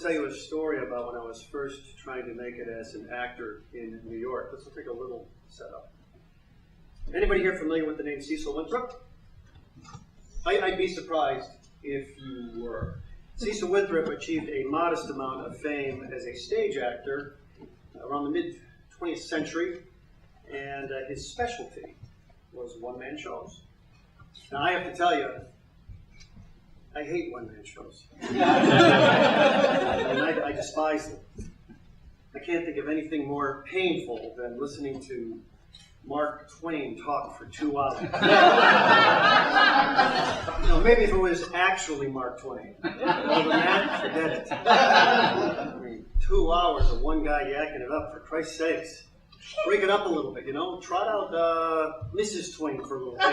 tell you a story about when I was first trying to make it as an actor in New York. This will take a little setup. Anybody here familiar with the name Cecil Winthrop? I'd be surprised if you were. Cecil Winthrop achieved a modest amount of fame as a stage actor around the mid-20th century, and his specialty was one-man shows. Now, I have to tell you, I hate one-man shows. And I despise them. I can't think of anything more painful than listening to Mark Twain talk for 2 hours. No, maybe if it was actually Mark Twain. Other than that, forget it. I mean, 2 hours of one guy yakking it up, for Christ's sakes. Break it up a little bit, you know? Trot out Mrs. Twain for a little bit.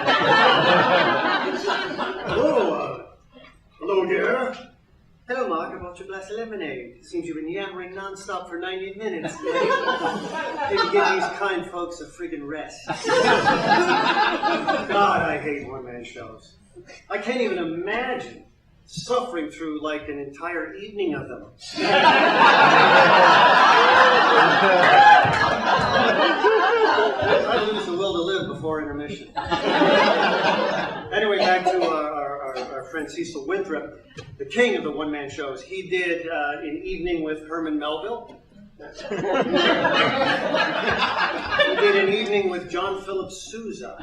Hello, dear. Hello, Mark. I brought you a glass of lemonade. It seems you've been yammering nonstop for 90 minutes. Maybe give these kind folks a friggin' rest. God, I hate one-man shows. I can't even imagine suffering through like an entire evening of them. I lose the will to live before intermission. Anyway, back to our friend Cecil Winthrop, the king of the one-man shows. He did an evening with Herman Melville. He did an evening with John Philip Sousa.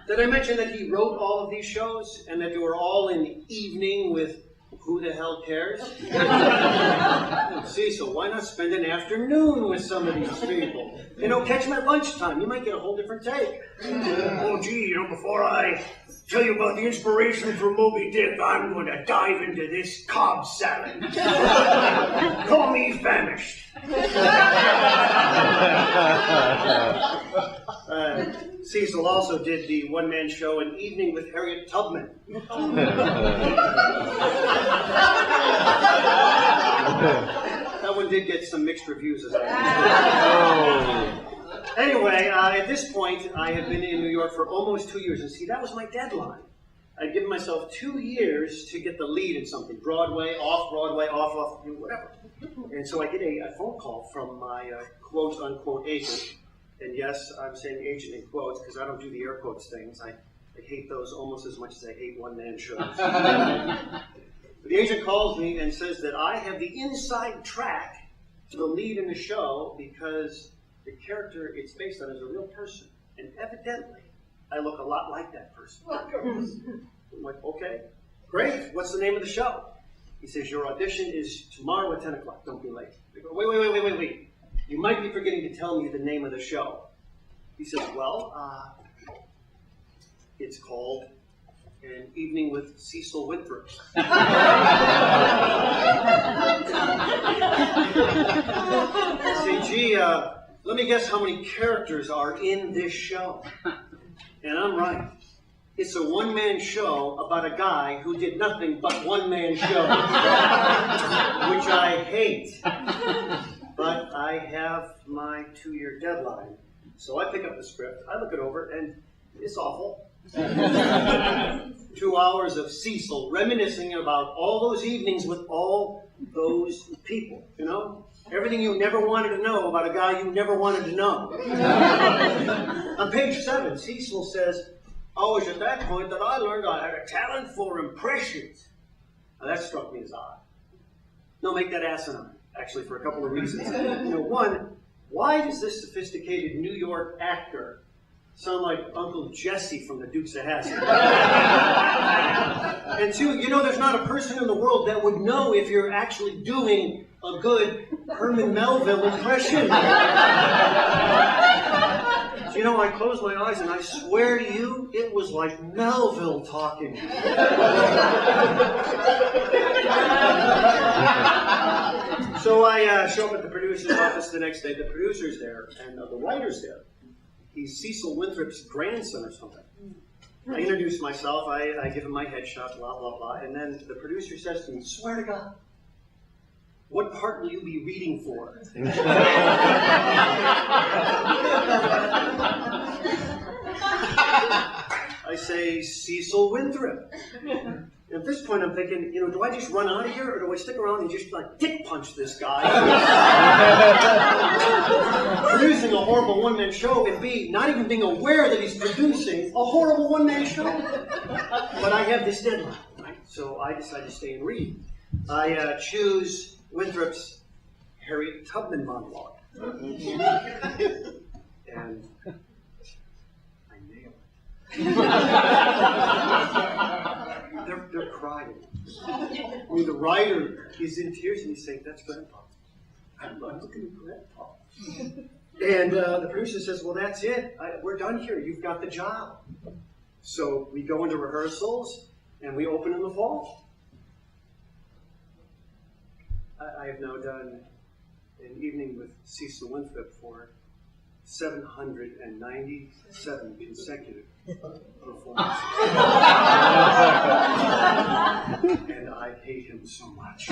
Did I mention that he wrote all of these shows and that they were all in the evening with Who the Hell Cares? Cecil, why not spend an afternoon with some of these people? You know, catch them at lunchtime. You might get a whole different take. Oh, gee, you know, before I tell you about the inspiration for Moby Dick, I'm going to dive into this Cobb salad. Call me famished. Cecil also did the one-man show, An Evening with Harriet Tubman. That one did get some mixed reviews, as I understand. Anyway, at this point, I had been in New York for almost 2 years, and see, that was my deadline. I'd given myself 2 years to get the lead in something, Broadway, off, whatever. And so I get a phone call from my quote-unquote agent. And yes, I'm saying agent in quotes because I don't do the air quotes things. I hate those almost as much as I hate one-man shows. The agent calls me and says that I have the inside track to the lead in the show because the character it's based on is a real person. And evidently, I look a lot like that person. I'm like, okay, great. What's the name of the show? He says, your audition is tomorrow at 10 o'clock. Don't be late. I go, wait. You might be forgetting to tell me the name of the show. He says, well, it's called An Evening with Cecil Winthrop. Say, gee, let me guess how many characters are in this show. And I'm right. It's a one-man show about a guy who did nothing but one-man shows, which I hate. But I have my 2-year deadline. So I pick up the script, I look it over, and it's awful. 2 hours of Cecil reminiscing about all those evenings with all those people, you know? Everything you never wanted to know about a guy you never wanted to know. On page 7, Cecil says, oh, it was at that point that I learned I had a talent for impressions. Now that struck me as odd. No, make that asinine. Actually, for a couple of reasons. You know, one, why does this sophisticated New York actor sound like Uncle Jesse from the Dukes of Hazzard? And two, you know, there's not a person in the world that would know if you're actually doing a good Herman Melville impression. You know, I closed my eyes and I swear to you, it was like Melville talking. So I show up at the producer's office the next day. The producer's there and the writer's there. He's Cecil Winthrop's grandson or something. I introduce myself, I give him my headshot, blah, blah, blah. And then the producer says to me, swear to God, what part will you be reading for? I say, Cecil Winthrop. And this point, I'm thinking, do I just run out of here, or do I stick around and just like dick punch this guy? Producing a horrible one-man show, and B, not even being aware that he's producing a horrible one-man show. But I have this deadline, right? So I decide to stay and read. I choose Winthrop's Harriet Tubman monologue. And I nail it. They're crying. I mean, the writer is in tears and he's saying, "That's Grandpa. I'm looking at Grandpa." And the producer says, "Well, that's it. We're done here. You've got the job." So we go into rehearsals and we open in the fall. I have now done an evening with Cecil Winthrop for 797 consecutive performances. And I hate him so much.